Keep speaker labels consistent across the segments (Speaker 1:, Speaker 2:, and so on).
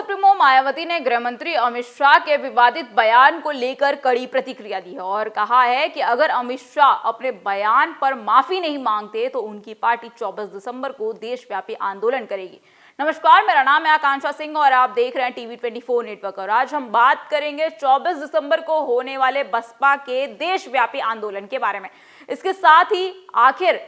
Speaker 1: Supremo Mayawati ने गृह मंत्री अमित शाह के विवादित बयान को लेकर कड़ी प्रतिक्रिया दी है और कहा है कि अगर अमित शाह अपने बयान पर माफी नहीं मांगते तो उनकी पार्टी 24 दिसंबर को देशव्यापी आंदोलन करेगी। नमस्कार, मेरा नाम है आकांक्षा सिंह और आप देख रहे हैं टीवी 24 नेटवर्क। और आज हम बात करेंगे 24 दिसंबर को होने वाले बसपा के देशव्यापी आंदोलन के बारे में। इसके साथ ही आखिर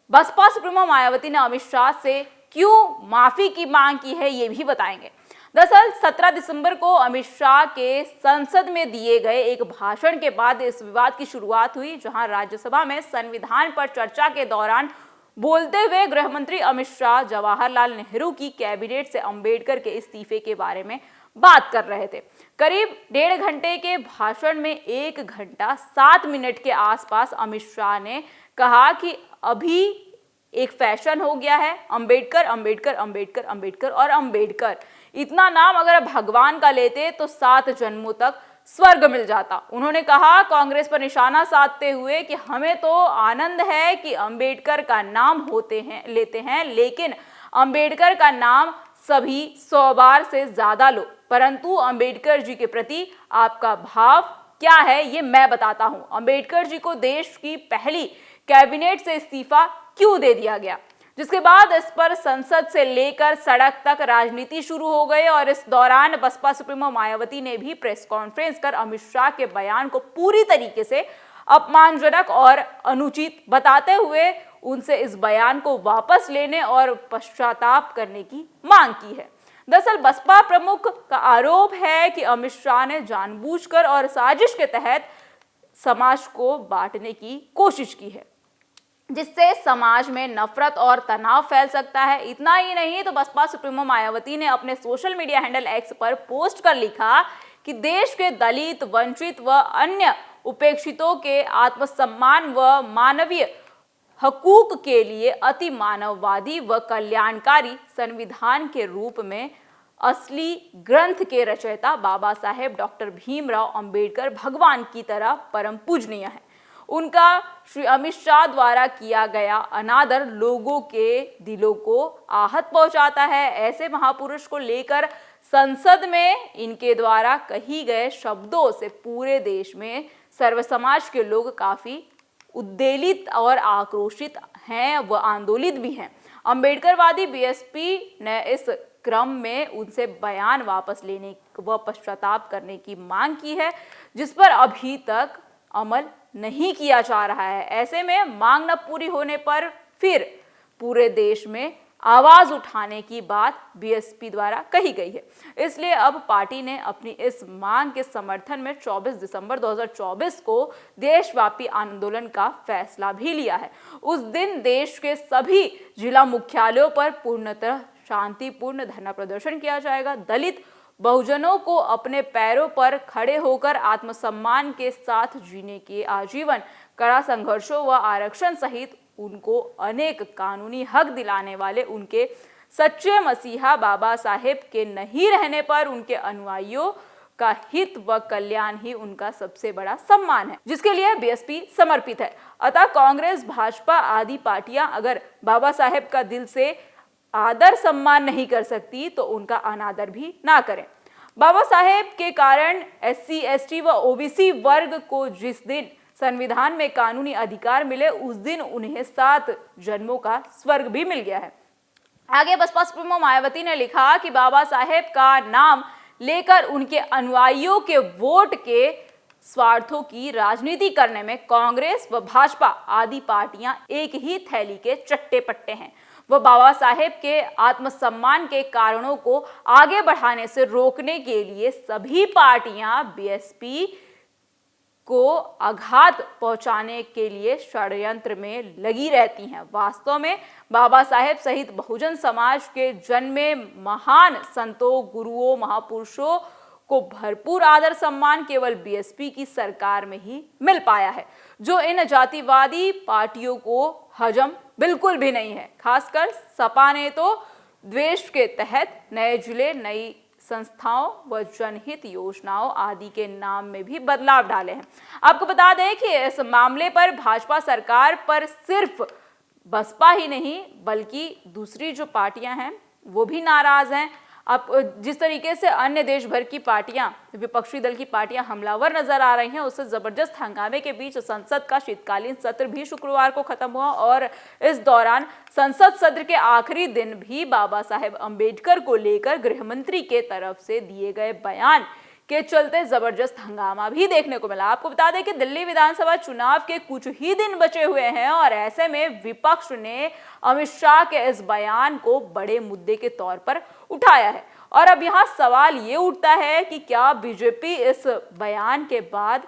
Speaker 1: बसपा सुप्रीमो मायावती ने अमित शाह से क्यों माफी की मांग की है, ये भी बताएंगे। दरअसल 17 दिसंबर को अमित शाह के संसद में दिए गए एक भाषण के बाद इस विवाद की शुरुआत हुई, जहां राज्यसभा में संविधान पर चर्चा के दौरान बोलते हुए गृह मंत्री अमित शाह जवाहरलाल नेहरू की कैबिनेट से अंबेडकर के इस्तीफे के बारे में बात कर रहे थे। करीब 1.5 घंटे के भाषण में 1 घंटा 7 मिनट के आसपास अमित शाह ने कहा कि अभी एक फैशन हो गया है अंबेडकर अंबेडकर अंबेडकर अंबेडकर और अंबेडकर। इतना नाम अगर भगवान का लेते तो 7 जन्मों तक स्वर्ग मिल जाता। उन्होंने कहा कांग्रेस पर निशाना साधते हुए कि हमें तो आनंद है कि अंबेडकर का नाम लेते हैं, लेकिन अंबेडकर का नाम सभी 100 बार से ज्यादा लो, परंतु अंबेडकर जी के प्रति आपका भाव क्या है ये मैं बताता हूं। अंबेडकर जी को देश की पहली कैबिनेट से इस्तीफा क्यों दे दिया गया, जिसके बाद इस पर संसद से लेकर सड़क तक राजनीति शुरू हो गई। और इस दौरान बसपा सुप्रीमो मायावती ने भी प्रेस कॉन्फ्रेंस कर अमित शाह के बयान को पूरी तरीके से अपमानजनक और अनुचित बताते हुए उनसे इस बयान को वापस लेने और पश्चाताप करने की मांग की है। दरअसल बसपा प्रमुख का आरोप है कि अमित शाह ने जानबूझकर और साजिश के तहत समाज को बांटने की कोशिश की है, जिससे समाज में नफरत और तनाव फैल सकता है। इतना ही नहीं तो बसपा सुप्रीमो मायावती ने अपने सोशल मीडिया हैंडल एक्स पर पोस्ट कर लिखा कि देश के दलित, वंचित व अन्य उपेक्षितों के आत्मसम्मान व मानवीय हकूक के लिए अति मानववादी व कल्याणकारी संविधान के रूप में असली ग्रंथ के रचयिता बाबा साहेब डॉक्टर भीमराव अंबेडकर भगवान की तरह परम पूजनीय है। उनका श्री अमित शाह द्वारा किया गया अनादर लोगों के दिलों को आहत पहुंचाता है। ऐसे महापुरुष को लेकर संसद में इनके द्वारा कही गए शब्दों से पूरे देश में सर्व समाज के लोग काफी उद्वेलित और आक्रोशित हैं व आंदोलित भी हैं। अंबेडकरवादी बीएसपी ने इस क्रम में उनसे बयान वापस लेने व पश्चाताप करने की मांग की है, जिस पर अभी तक अमल नहीं किया जा रहा है। ऐसे में मांग न पूरी होने पर फिर पूरे देश में आवाज उठाने की बात बीएसपी द्वारा कही गई है। इसलिए अब पार्टी ने अपनी इस मांग के समर्थन में 24 दिसंबर 2024 को देशव्यापी आंदोलन का फैसला भी लिया है। उस दिन देश के सभी जिला मुख्यालयों पर पूर्णतः शांतिपूर्ण धरना प्रदर्शन किया जाएगा। दलित बहुजनों को अपने पैरों पर खड़े होकर आत्मसम्मान के साथ जीने के आजीवन कड़ा संघर्षों व आरक्षण सहित उनको अनेक कानूनी हक दिलाने वाले उनके सच्चे मसीहा बाबा साहेब के नहीं रहने पर उनके अनुयायियों का हित व कल्याण ही उनका सबसे बड़ा सम्मान है, जिसके लिए बीएसपी समर्पित है। अतः कांग्रेस, भाजपा आदि पार्टियां अगर बाबा साहेब का दिल से आदर सम्मान नहीं कर सकती तो उनका अनादर भी ना करें। बाबा साहेब के कारण एससी, एसटी व ओबीसी वर्ग को जिस दिन संविधान में कानूनी अधिकार मिले उस दिन उन्हें 7 जन्मों का स्वर्ग भी मिल गया है। आगे बसपा सुप्रीमो मायावती ने लिखा कि बाबा साहेब का नाम लेकर उनके अनुयायियों के वोट के स्वार्थों की राजनीति करने में कांग्रेस व भाजपा आदि पार्टियां एक ही थैली के चट्टे पट्टे हैं। वह बाबा साहेब के आत्मसम्मान के कारणों को आगे बढ़ाने से रोकने के लिए सभी पार्टियां बीएसपी को आघात पहुंचाने के लिए षड्यंत्र में लगी रहती हैं। वास्तव में बाबा साहेब सहित बहुजन समाज के जन्मे महान संतों, गुरुओं, महापुरुषों को भरपूर आदर सम्मान केवल बीएसपी की सरकार में ही मिल पाया है, जो इन जातिवादी पार्टियों को हजम बिल्कुल भी नहीं है। खासकर सपा ने तो द्वेष के तहत नए जिले, नई संस्थाओं व जनहित योजनाओं आदि के नाम में भी बदलाव डाले हैं। आपको बता दें कि इस मामले पर भाजपा सरकार पर सिर्फ बसपा ही नहीं बल्कि दूसरी जो पार्टियां हैं वो भी नाराज हैं। आप जिस तरीके से अन्य देश भर की पार्टियां, विपक्षी दल की पार्टियां हमलावर नजर आ रही हैं, उससे जबरदस्त हंगामे के बीच संसद का शीतकालीन सत्र भी शुक्रवार को खत्म हुआ और इस दौरान संसद सत्र के आखिरी दिन भी बाबा साहेब अंबेडकर को लेकर गृह मंत्री के तरफ से दिए गए बयान के चलते जबरदस्त हंगामा भी देखने को मिला। आपको बता दें कि दिल्ली विधानसभा चुनाव के कुछ ही दिन बचे हुए हैं और ऐसे में विपक्ष ने अमित शाह के इस बयान को बड़े मुद्दे के तौर पर उठाया है। और अब यहां सवाल ये उठता है कि क्या बीजेपी इस बयान के बाद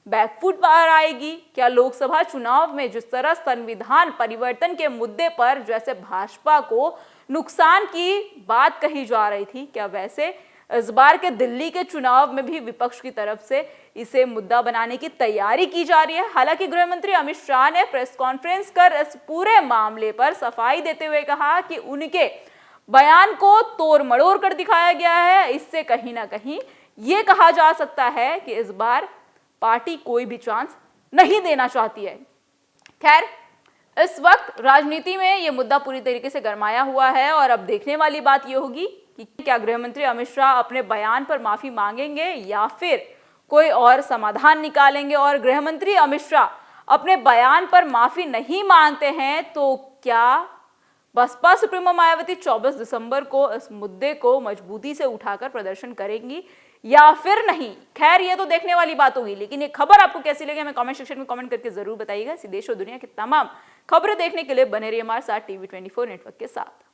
Speaker 1: बैकफुट पर आएगी? क्या लोकसभा चुनाव में जिस तरह संविधान परिवर्तन के मुद्दे पर जैसे भाजपा को नुकसान की बात कही जा रही थी, क्या वैसे इस बार के दिल्ली के चुनाव में भी विपक्ष की तरफ से इसे मुद्दा बनाने की तैयारी की जा रही है? हालांकि गृह मंत्री अमित शाह ने प्रेस कॉन्फ्रेंस कर इस पूरे मामले पर सफाई देते हुए कहा कि उनके बयान को तोड़ मड़ोड़ कर दिखाया गया है। इससे कहीं ना कहीं ये कहा जा सकता है कि इस बार पार्टी कोई भी चांस नहीं देना चाहती है। खैर, इस वक्त राजनीति में यह मुद्दा पूरी तरीके से गरमाया हुआ है और अब देखने वाली बात यह होगी कि क्या गृह मंत्री अमित शाह अपने बयान पर माफी मांगेंगे या फिर कोई और समाधान निकालेंगे। और गृह मंत्री अमित शाह अपने बयान पर माफी नहीं मांगते हैं तो क्या बसपा सुप्रीमो मायावती 24 दिसंबर को इस मुद्दे को मजबूती से उठाकर प्रदर्शन करेंगी या फिर नहीं? खैर, ये तो देखने वाली बात होगी, लेकिन ये खबर आपको कैसी लगी हमें कमेंट सेक्शन में कमेंट करके जरूर बताइएगा। इसी देश और दुनिया की तमाम खबरें देखने के लिए बने रहिए हमारे साथ टीवी 24 नेटवर्क के साथ।